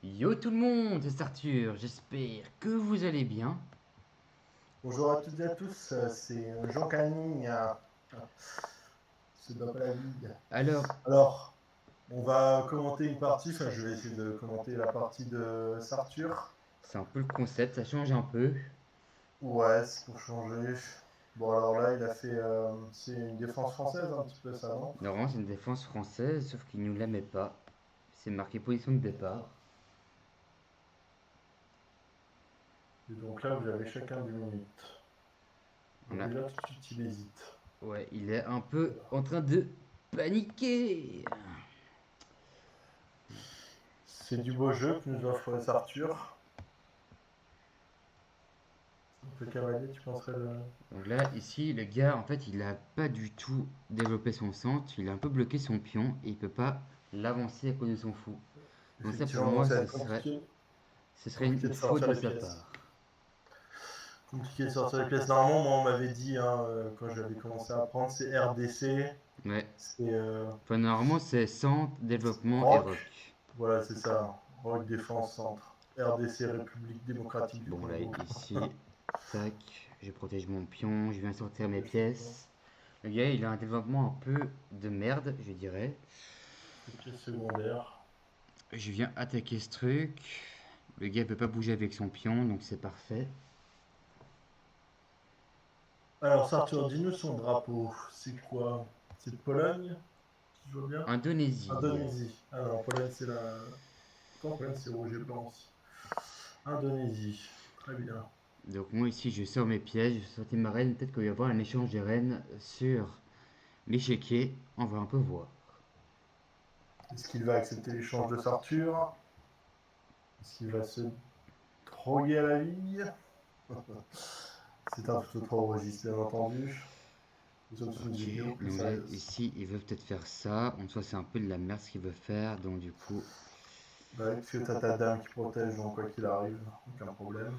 Yo tout le monde, c'est Arthur, j'espère que vous allez bien. Bonjour à toutes et à tous, c'est Jean Canning, c'est pas la vie. Alors, Alors, on va commenter une partie, enfin je vais essayer de commenter la partie de Sarture. c'est un peu le concept, ça change un peu. Ouais, c'est pour changer. Bon alors là, il a fait, c'est une défense française un petit peu ça, non? Normalement, c'est une défense française, sauf qu'il nous la met pas. C'est marqué position de départ. Et donc là, vous avez chacun 10 minutes. On Donc a... déjà, tout de suite, il hésite. Ouais, il est un peu en train de paniquer. C'est du beau jeu que nous offre Sarture. Donc le cavalier, tu penserais le... Donc là, ici, le gars, en fait, il a pas du tout développé son centre, il a un peu bloqué son pion et il peut pas l'avancer à cause de son fou. Donc ça, pour Effectivement, donc moi, ça va être compliqué, ce serait compliqué une de faute sortir de les sa pièces. part. Compliqué de sortir les pièces. Normalement, moi, on m'avait dit, hein, quand j'avais commencé à apprendre, c'est RDC, Ouais. c'est Enfin, normalement, c'est centre, développement et Rock. rock. Voilà, c'est ça. Rock Défense Centre. RDC, République démocratique du Bon, là, Congo. ici, tac, je protège mon pion, je viens sortir mes pièces. Le gars, il a un développement un peu de merde, je dirais. Les pièces secondaires. Je viens attaquer ce truc. Le gars, il peut pas bouger avec son pion, donc c'est parfait. Alors, Arthur, dis-nous son drapeau. C'est quoi? C'est Pologne, si je vois bien? Indonésie. Indonésie. Ah non, Pologne, c'est la. Pourtant, Pologne, c'est rouge et blanc aussi. Indonésie. Très bien. Donc moi ici je sors mes pièges, je sortis ma reine, peut-être qu'il va y avoir un échange des reines sur l'échiquier, on va un peu voir. Est-ce qu'il va accepter l'échange de Sarture? Est-ce qu'il va se droguer à la vie? C'est un tout autre registre, bien entendu. Nous sommes sur une Ok, vidéo plus donc là sérieuse. ici il veut peut-être faire ça, en soi c'est un peu de la merde ce qu'il veut faire, donc du coup Bah, parce que t'as ta dame qui protège, donc quoi qu'il arrive, aucun problème.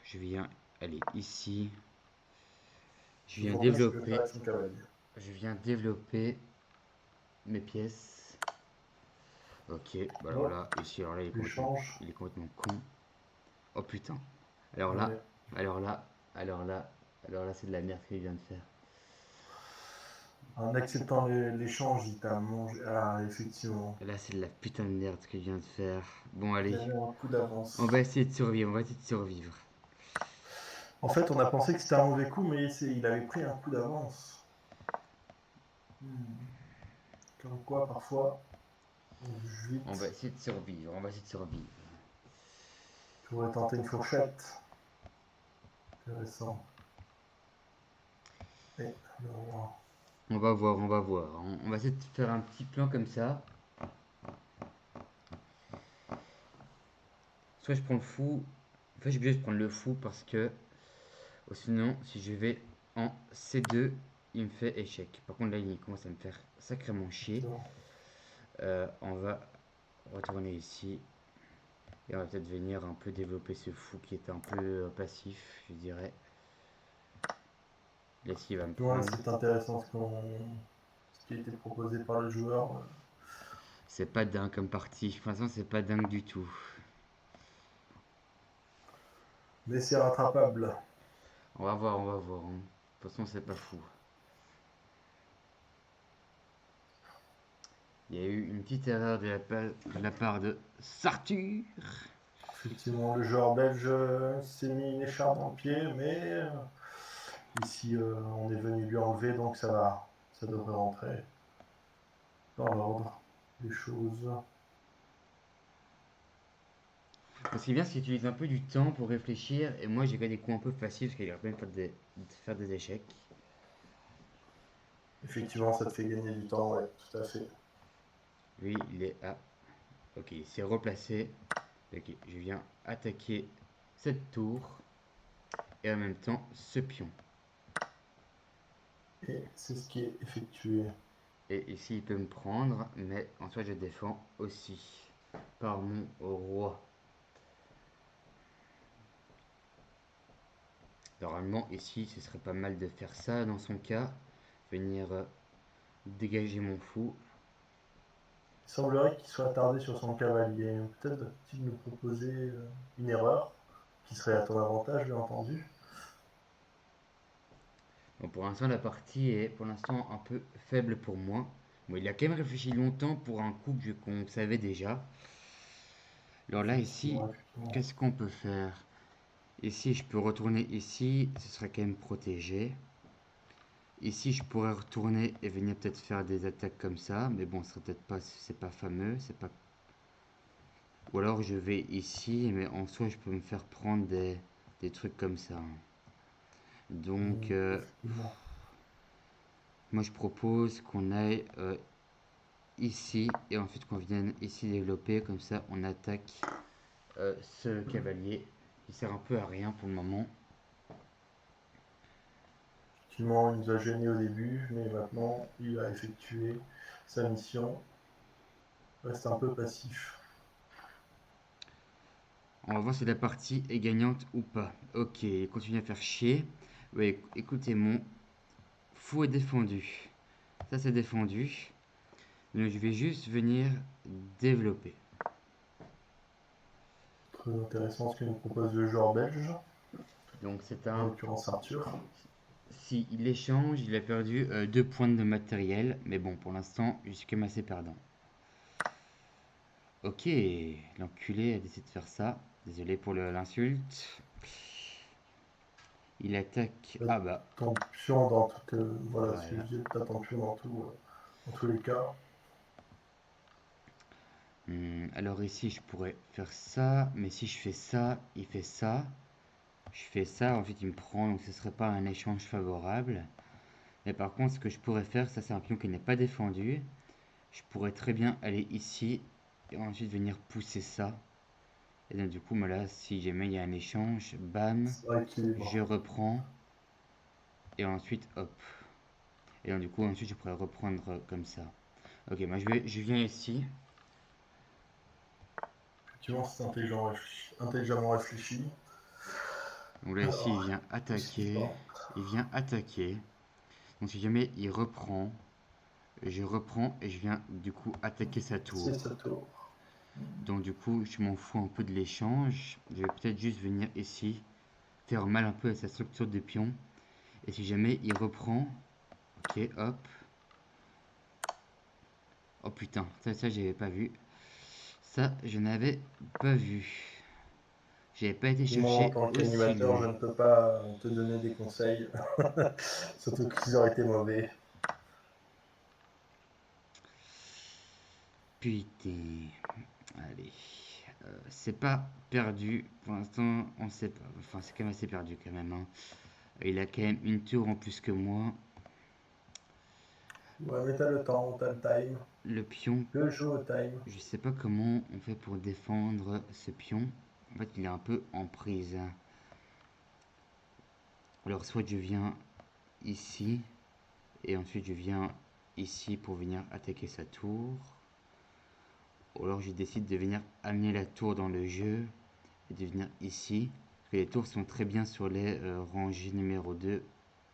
je viens aller ici, je Il viens faut bien ce qu'il veut faire développer, avec son cavalier. je viens développer mes pièces. Ok, bah alors Bon, là, ici alors là l'échange. il est complètement con. Oh putain. Alors là, Ouais. alors là, alors là, alors là c'est de la merde qu'il vient de faire. En acceptant l'échange, il t'a mangé. Ah, effectivement. Là, c'est de la putain de merde ce que je viens de faire. Bon, Il allez, a eu un coup on d'avance. va essayer de survivre, on va essayer de survivre. En fait, on a pensé que c'était un mauvais coup, mais il avait pris un coup d'avance. Hmm. Comme quoi, parfois, on juge On va vite. essayer de survivre, on va essayer de survivre. Tu pourrais tenter une fourchette. Intéressant. Et le roi. On va voir, on va voir. On va essayer de faire un petit plan comme ça. Soit je prends le fou. En fait, je suis obligé de prendre le fou parce que sinon, si je vais en C2, il me fait échec. Par contre, là, il commence à me faire sacrément chier. Effectivement. On va retourner ici. Et on va peut-être venir un peu développer ce fou qui est un peu passif, je dirais. Là, s'il va me Tu vois, prendre. c'est intéressant ce qui a été proposé par le joueur. C'est pas dingue comme partie. Pour l'instant, c'est pas dingue du tout. Mais c'est rattrapable. On va voir, on va voir, hein. De toute façon, c'est pas fou. Il y a eu une petite erreur de la part de Sartur. Effectivement, le joueur belge s'est mis une écharpe dans le pied, mais ici on est venu lui enlever, donc ça va, ça devrait rentrer dans l'ordre des choses. Ce qui est bien, c'est qu'il utilise un peu du temps pour réfléchir. Et moi, j'ai fait des coups un peu faciles parce qu'il a bien de faire des échecs. Effectivement, ça te fait gagner du temps, ouais, tout à fait. Lui, il est à. Ok, il s'est replacé. Ok, je viens attaquer cette tour. Et en même temps, ce pion. Et c'est ce qui est effectué. Et ici, il peut me prendre. Mais en soi, je défends aussi par mon roi. Normalement, ici, ce serait pas mal de faire ça dans son cas. Venir dégager mon fou. Il semblerait qu'il soit attardé sur son cavalier. Peut-être va-t-il nous proposer une erreur, qui serait à ton avantage, bien entendu. Bon, pour l'instant, la partie est pour l'instant un peu faible pour moi. Bon, il a quand même réfléchi longtemps pour un coup qu'on savait déjà. Alors là, ici, Effectivement, effectivement. qu'est-ce qu'on peut faire? Ici, je peux retourner ici, ce serait quand même protégé. Ici, je pourrais retourner et venir peut-être faire des attaques comme ça, mais bon, ce serait peut-être pas, c'est pas fameux, c'est pas. Ou alors je vais ici, mais en soi, je peux me faire prendre des trucs comme ça. Donc, Effectivement. moi, je propose qu'on aille ici et ensuite qu'on vienne ici développer, comme ça, on attaque ce cavalier qui sert un peu à rien pour le moment. Effectivement, il nous a gêné au début, mais maintenant, il a effectué sa mission. Reste un peu passif. On va voir si la partie est gagnante ou pas. Ok, il continue à faire chier. Ouais, écoutez, mon fou est défendu. Ça, c'est défendu. Donc, je vais juste venir développer. Très intéressant ce que nous propose le joueur belge, Donc, c'est en un. l'occurrence Arthur. Si il échange, il a perdu 2 points de matériel. Mais bon, pour l'instant, je suis quand même assez perdant. Ok, l'enculé a décidé de faire ça. Désolé pour l'insulte. Il attaque. Ah bah, Ton pion dans toutes. Voilà ce que je voilà. disais, t'as ton pion dans tous les cas. Alors ici, je pourrais faire ça. Mais si je fais ça, il fait ça. Je fais ça, ensuite il me prend. Donc ce serait pas un échange favorable. Mais par contre, ce que je pourrais faire, ça c'est un pion qui n'est pas défendu. Je pourrais très bien aller ici et ensuite venir pousser ça. Et donc du coup, là, si jamais il y a un échange, bam, Ça je équilibre. reprends. Et ensuite, hop. Et donc du coup, ensuite, je pourrais reprendre comme ça. Ok, moi je viens ici. Effectivement, c'est intelligemment réfléchi. Donc là, ici, il Alors, vient qu'est-ce qu'il attaquer. tente? Il vient attaquer. Donc si jamais il reprend, je reprends et je viens du coup attaquer sa C'est tour. ce tour. Donc du coup, je m'en fous un peu de l'échange. Je vais peut-être juste venir ici, faire mal un peu à sa structure de pion. Et si jamais il reprend, ok, hop. Oh putain, ça j'avais pas vu. Ça, je n'avais pas vu. J'avais pas été Moi, en chercher tant aussi qu'animateur, loin. je ne peux pas te donner des conseils, surtout qu'ils auraient été mauvais. Putain. Allez. C'est pas perdu. Pour l'instant, on sait pas. Enfin, c'est quand même assez perdu quand même, hein. Il a quand même une tour en plus que moi. Ouais, mais t'as le temps, t'as le time. Le pion, Le jeu au time. je sais pas comment on fait pour défendre ce pion. En fait, il est un peu en prise. Alors, soit je viens ici, et ensuite je viens ici pour venir attaquer sa tour. Ou alors je décide de venir amener la tour dans le jeu et de venir ici. Parce que les tours sont très bien sur les rangées numéro 2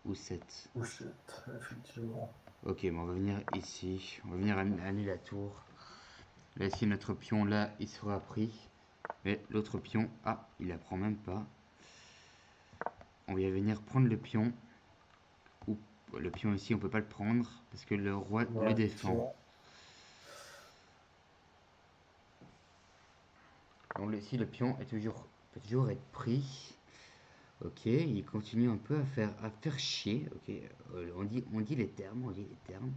ou 7. Oh shit, effectivement. Ok, bon, on va venir ici. On va venir amener la tour. Là, ici, notre pion, là, il sera pris. Mais l'autre pion, ah, il la prend même pas. On va venir prendre le pion. Ou le pion ici, on peut pas le prendre parce que le roi le Ouais, défend. effectivement. Donc ici, le pion est toujours, peut toujours être pris. Ok, il continue un peu à faire chier. Ok, on dit les termes, on dit les termes.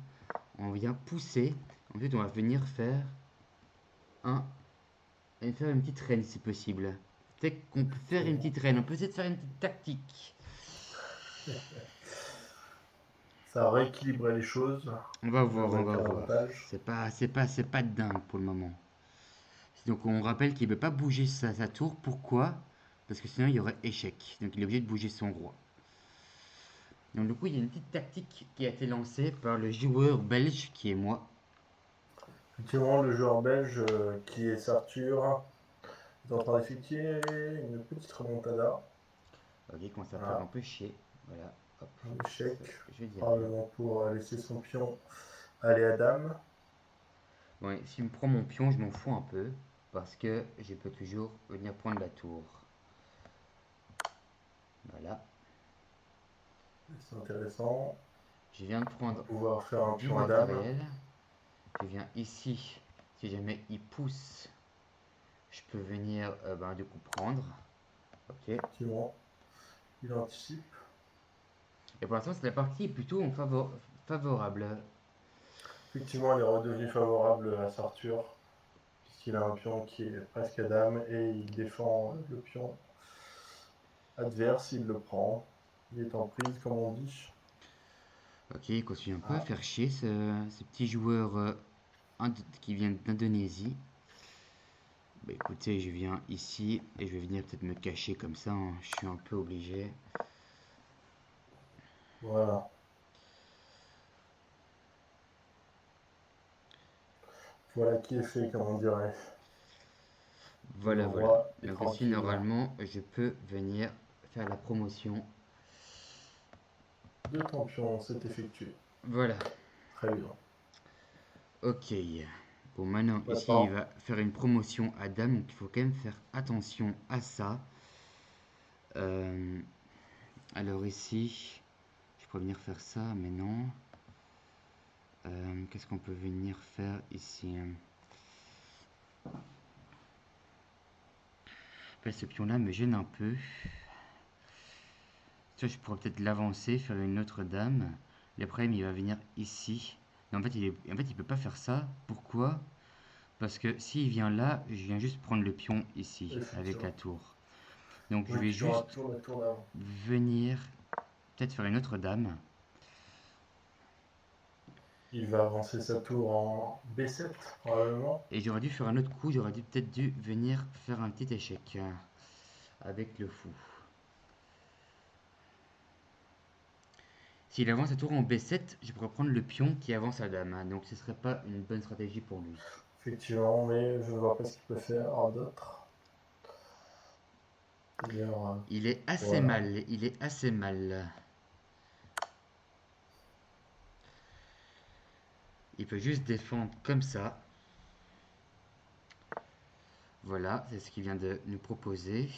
On vient pousser. Ensuite, on va venir un, faire une petite reine si possible. Peut-être qu'on peut faire une Effectivement. petite reine. On peut essayer de faire une petite tactique. Ça a rééquilibré les choses. On va On voir, va on être va à voir. l'avantage. C'est pas dingue pour le moment. Donc on rappelle qu'il ne peut pas bouger sa tour. Pourquoi? Parce que sinon il y aurait échec. Donc il est obligé de bouger son roi. Donc du coup il y a une petite tactique qui a été lancée par le joueur belge qui est moi. Effectivement, le joueur belge qui est Arthur est en train d'effectuer une petite remontada. Ok, il commence à faire un Voilà, peu chier. Voilà, hop, un échec. je dis rien. Probablement pour laisser son pion aller à dame. Ouais, s'il me prend mon pion, je m'en fous un peu. Parce que je peux toujours venir prendre la tour. Voilà. C'est intéressant. Je viens de On va prendre pouvoir faire un du pion à dame. matériel. Je viens ici. Si jamais il pousse, je peux venir du coup prendre. Ok. Effectivement. Il anticipe. Et pour l'instant, la partie est plutôt favorable. Effectivement, il est redevenu favorable à Sartur, puisqu'il a un pion qui est presque à dame et il défend le pion adverse, il le prend. Il est en prise, comme on dit. Ok, il continue un peu à Ah, faire chier ce petit joueur qui vient d'Indonésie. Bah écoutez, je viens ici et je vais venir peut-être me cacher comme ça, hein. Je suis un peu obligé. voilà. Voilà qui est fait, comme on dirait. Le Voilà, voilà. roi est Donc ici, tranquille. normalement, je peux venir faire la promotion. Deux campions s'est effectué. Voilà. Très bien. Ok. Bon, maintenant, ici, il Maintenant, va faire une promotion à dame, donc il faut quand même faire attention à ça. Euh, alors ici, je pourrais venir faire ça, mais non. Qu'est-ce qu'on peut venir faire ici? Ce pion-là me gêne un peu. Ça, je pourrais peut-être l'avancer, faire une autre dame. Et après, il va venir ici. Non, en fait, il peut pas faire ça. Pourquoi? Parce que s'il vient là, je viens juste prendre le pion ici, avec la effectivement. tour. Donc je Oui, vais tu auras juste toujours la tour d'avant. venir, peut-être faire une autre dame. Il va avancer sa tour en B7, probablement. Et j'aurais dû faire un autre coup, j'aurais peut-être dû venir faire un petit échec avec le fou. S'il avance sa tour en B7, je pourrais prendre le pion qui avance la dame, hein. Donc ce serait pas une bonne stratégie pour lui. Effectivement, mais je ne vois pas ce qu'il peut faire d'autre. D'ailleurs, Il est assez voilà. mal, il est assez mal. Il peut juste défendre comme ça. Voilà, c'est ce qu'il vient de nous proposer.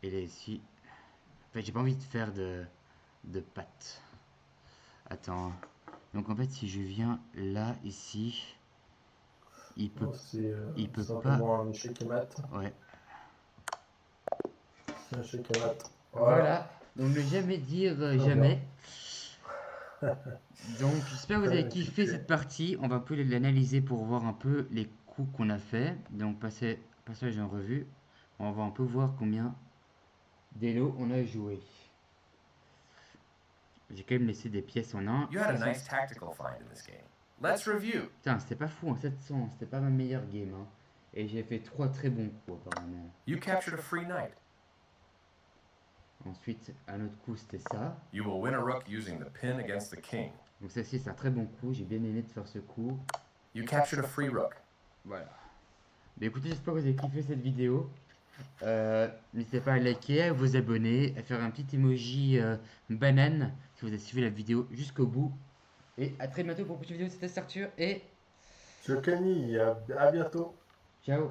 Et là ici, en fait, j'ai pas envie de faire de pattes. Attends. Donc en fait, si je viens là, ici, il peut, Non, c'est il peut pas. simplement un échec et mat. Ouais. C'est un échec et mat. Voilà. Voilà. Donc ne jamais dire Très bien. jamais. Donc j'espère que vous Très avez bien kiffé effectué. cette partie. On va un peu l'analyser pour voir un peu les coups qu'on a fait. Donc passage en revue. On va un peu voir combien d'élo on a joué. J'ai quand même laissé des pièces en 1. You had a nice tactical find in this game. Let's review. Putain, c'était pas fou en 700. C'était pas ma meilleure game, hein. Et j'ai fait 3 très bons coups apparemment. You captured a free knight. Ensuite, un autre coup, c'était ça. You will win a rook using the pin against the king. Donc ça, c'est un très bon coup. J'ai bien aimé de faire ce coup. You captured a free rook. Voilà. Mais écoutez, j'espère que vous avez kiffé cette vidéo. N'hésitez pas à liker, à vous abonner, à faire un petit emoji banane si vous avez suivi la vidéo jusqu'au bout. Et à très bientôt pour une prochaine vidéo. C'était Arthur et Je Camille, à bientôt. ciao.